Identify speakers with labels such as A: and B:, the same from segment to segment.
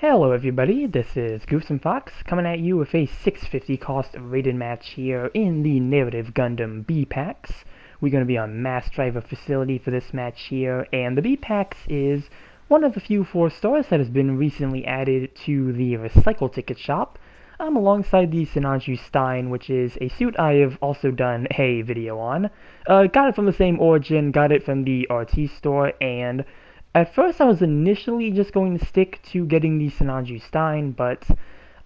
A: Hello everybody, this is Goose and Fox coming at you with a 650 cost rated match here in the Narrative Gundam B-Packs. We're going to be on Mass Driver Facility for this match here, and the B-Packs is one of the few 4 stars that has been recently added to the Recycle Ticket Shop, alongside the Sinanju Stein, which is a suit I have also done a video on. Got it from the same origin, got it from the RT store, and at first I was initially just going to stick to getting the Sinanju Stein, but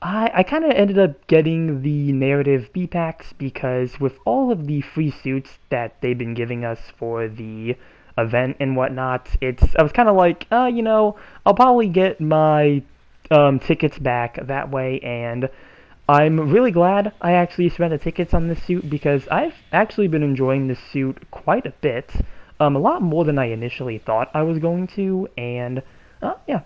A: I kind of ended up getting the Narrative B-Packs because with all of the free suits that they've been giving us for the event and whatnot, I was kind of like, I'll probably get my tickets back that way, and I'm really glad I actually spent the tickets on this suit because I've actually been enjoying this suit quite a bit. A lot more than I initially thought I was going to, and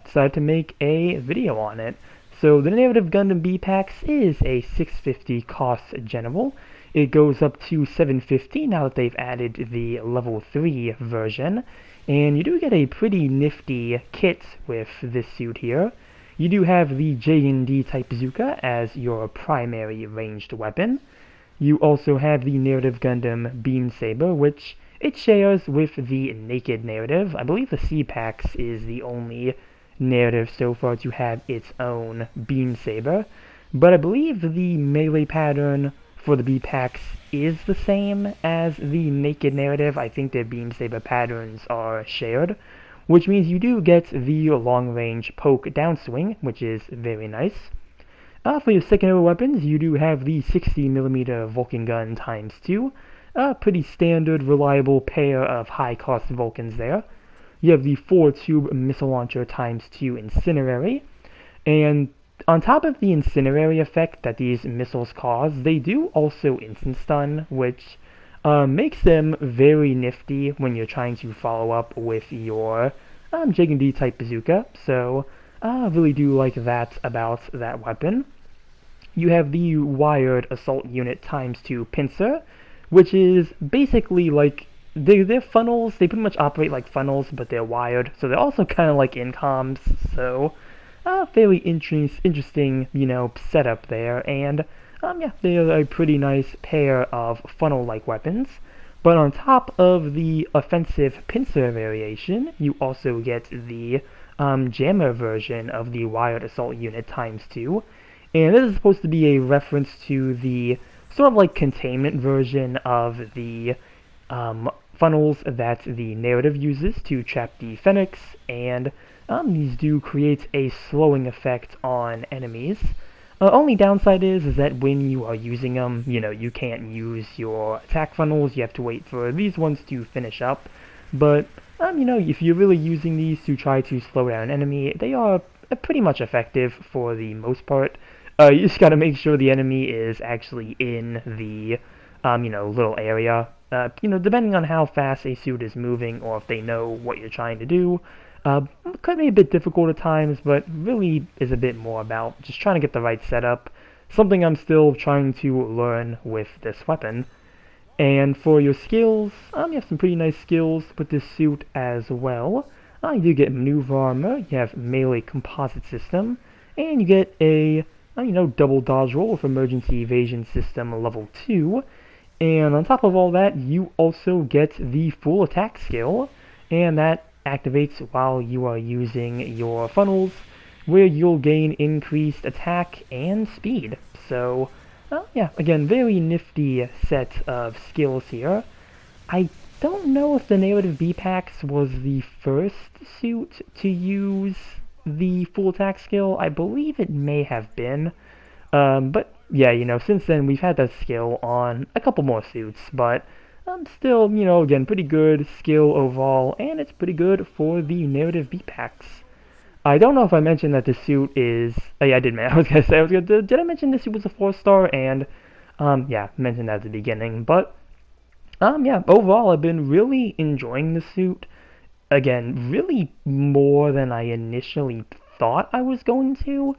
A: decided to make a video on it. So the Narrative Gundam B-Packs is a 650 cost general. It goes up to 750 now that they've added the level 3 version, and you do get a pretty nifty kit with this suit here. You do have the J&D type bazooka as your primary ranged weapon. You also have the Narrative Gundam Beam Saber, which it shares with the Naked Narrative. I believe the C-Packs is the only narrative so far to have its own Beam Saber, but I believe the melee pattern for the B-Packs is the same as the Naked Narrative. I think their Beam Saber patterns are shared, which means you do get the long-range poke downswing, which is very nice. For your secondary weapons, you do have the 60mm Vulcan gun ×2, a pretty standard, reliable pair of high-cost Vulcans there. You have the 4-tube missile launcher ×2 incendiary, and on top of the incendiary effect that these missiles cause, they do also instant stun, which makes them very nifty when you're trying to follow up with your J&D type bazooka, so I really do like that about that weapon. You have the wired assault unit ×2 pincer, which is basically like, they're funnels. They pretty much operate like funnels, but they're wired, so they're also kind of like incoms, so fairly interesting, setup there, and they are a pretty nice pair of funnel-like weapons. But on top of the offensive pincer variation, you also get the jammer version of the wired assault unit ×2, and this is supposed to be a reference to the sort of like containment version of the funnels that the narrative uses to trap the Phoenix, and these do create a slowing effect on enemies. Only downside is that when you are using them, you can't use your attack funnels. You have to wait for these ones to finish up. But if you're really using these to try to slow down an enemy, they are pretty much effective for the most part. You just gotta make sure the enemy is actually in the, little area. Depending on how fast a suit is moving or if they know what you're trying to do, could be a bit difficult at times, but really is a bit more about just trying to get the right setup. Something I'm still trying to learn with this weapon. And for your skills, you have some pretty nice skills with this suit as well. You do get maneuver armor, you have melee composite system, and you get a double dodge roll with emergency evasion system level 2. And on top of all that, you also get the full attack skill, and that activates while you are using your funnels, where you'll gain increased attack and speed. So, again, very nifty set of skills here. I don't know if the Narrative B-Packs was the first suit to use the full attack skill. I believe it may have been, but yeah, since then we've had that skill on a couple more suits, but still, again, pretty good skill overall, and it's pretty good for the Narrative B-Packs. I don't know if I mentioned that the suit is, yeah, I did, man. Did I mention this suit was a 4-star, and, mentioned that at the beginning, but, overall I've been really enjoying the suit. Again, really more than I initially thought I was going to,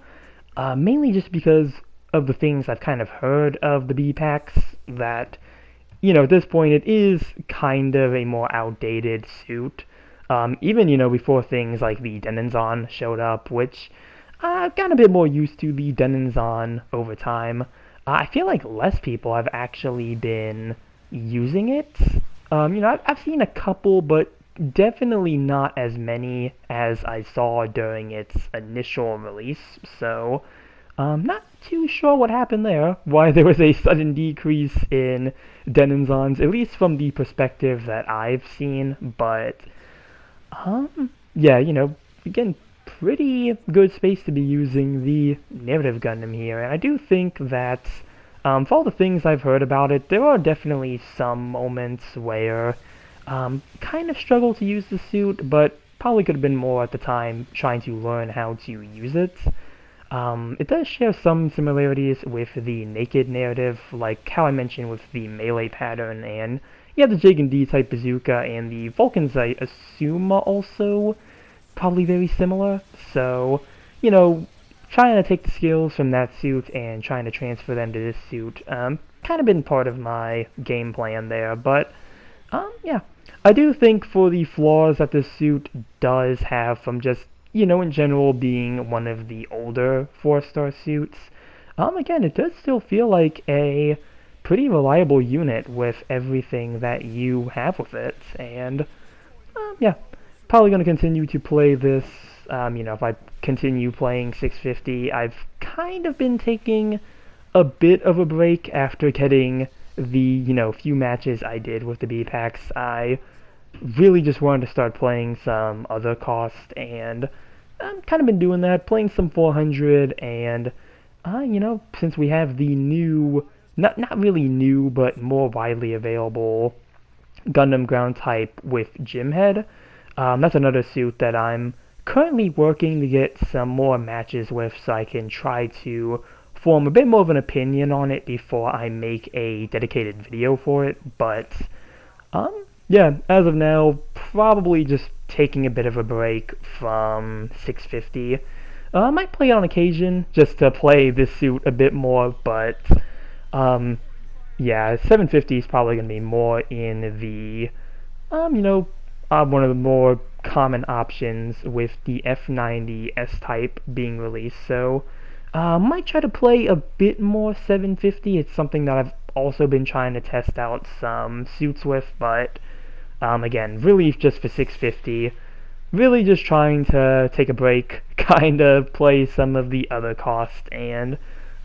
A: mainly just because of the things I've kind of heard of the B-Packs, that, at this point it is kind of a more outdated suit, even, before things like the Denenzon showed up, which I've gotten a bit more used to the Denenzan over time. I feel like less people have actually been using it. I've seen a couple, but definitely not as many as I saw during its initial release, so not too sure what happened there, why there was a sudden decrease in Denenzans, at least from the perspective that I've seen, but yeah, again, pretty good space to be using the narrative Gundam here, and I do think that for all the things I've heard about it, there are definitely some moments where kind of struggle to use the suit, but probably could have been more at the time trying to learn how to use it. It does share some similarities with the naked narrative, like how I mentioned with the melee pattern, and yeah, the Jig and D type bazooka, and the Vulcans I assume are also probably very similar, so, trying to take the skills from that suit and trying to transfer them to this suit, kind of been part of my game plan there, but, yeah. I do think for the flaws that this suit does have from just, in general being one of the older 4-star suits, again, it does still feel like a pretty reliable unit with everything that you have with it, and, yeah. Probably going to continue to play this, if I continue playing 650. I've kind of been taking a bit of a break after getting the, few matches I did with the B-Packs. I really just wanted to start playing some other cost, and I've kind of been doing that, playing some 400, and, since we have the new, not really new, but more widely available Gundam ground type with Gym Head, that's another suit that I'm currently working to get some more matches with so I can try to form a bit more of an opinion on it before I make a dedicated video for it, but, yeah, as of now, probably just taking a bit of a break from 650. I might play it on occasion, just to play this suit a bit more, but, yeah, 750 is probably going to be more in the, one of the more common options with the F90 S-Type being released, so might try to play a bit more 750. It's something that I've also been trying to test out some suits with, but again, really just for 650, really just trying to take a break, kind of play some of the other costs, and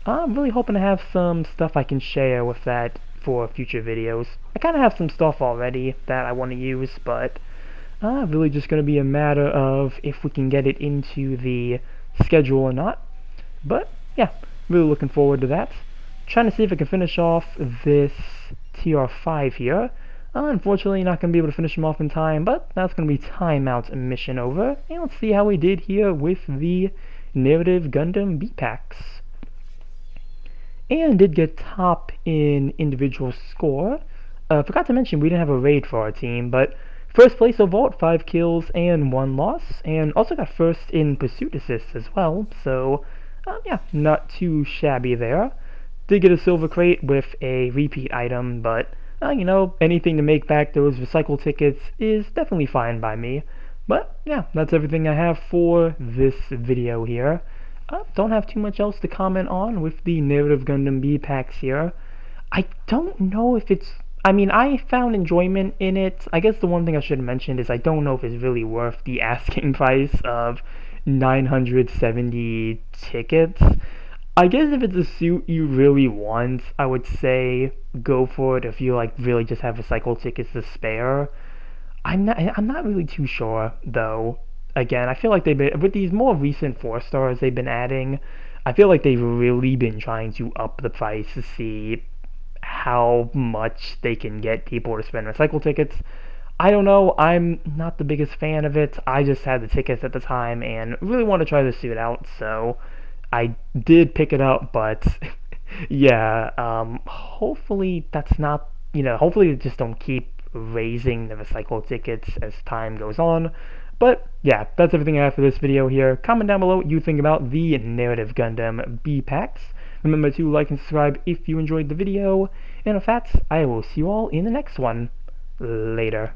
A: I'm really hoping to have some stuff I can share with that for future videos. I kind of have some stuff already that I want to use, but really just going to be a matter of if we can get it into the schedule or not. But, yeah, really looking forward to that. Trying to see if I can finish off this TR5 here. Unfortunately, not going to be able to finish him off in time, but that's going to be timeout mission over. And let's see how we did here with the narrative Gundam B-Packs. And did get top in individual score. Forgot to mention we didn't have a raid for our team, but first place overall, 5 kills and 1 loss, and also got first in pursuit assists as well, so yeah, not too shabby there. Did get a silver crate with a repeat item, but anything to make back those recycle tickets is definitely fine by me. But yeah, that's everything I have for this video here. Don't have too much else to comment on with the narrative Gundam B-Packs here. I don't know if it's, I found enjoyment in it. I guess the one thing I should have mentioned is I don't know if it's really worth the asking price of 970 tickets. I guess if it's a suit you really want, I would say go for it if you really just have recycle tickets to spare. I'm not really too sure though. Again, I feel like they've been, with these more recent 4-stars they've been adding, I feel like they've really been trying to up the price to see how much they can get people to spend recycle tickets. I don't know, I'm not the biggest fan of it. I just had the tickets at the time and really wanted to try the suit out, so I did pick it up, but yeah, hopefully that's not, hopefully they just don't keep raising the recycle tickets as time goes on. But yeah, that's everything I have for this video here. Comment down below what you think about the narrative Gundam B-Packs. Remember to like and subscribe if you enjoyed the video. And with that, I will see you all in the next one. Later.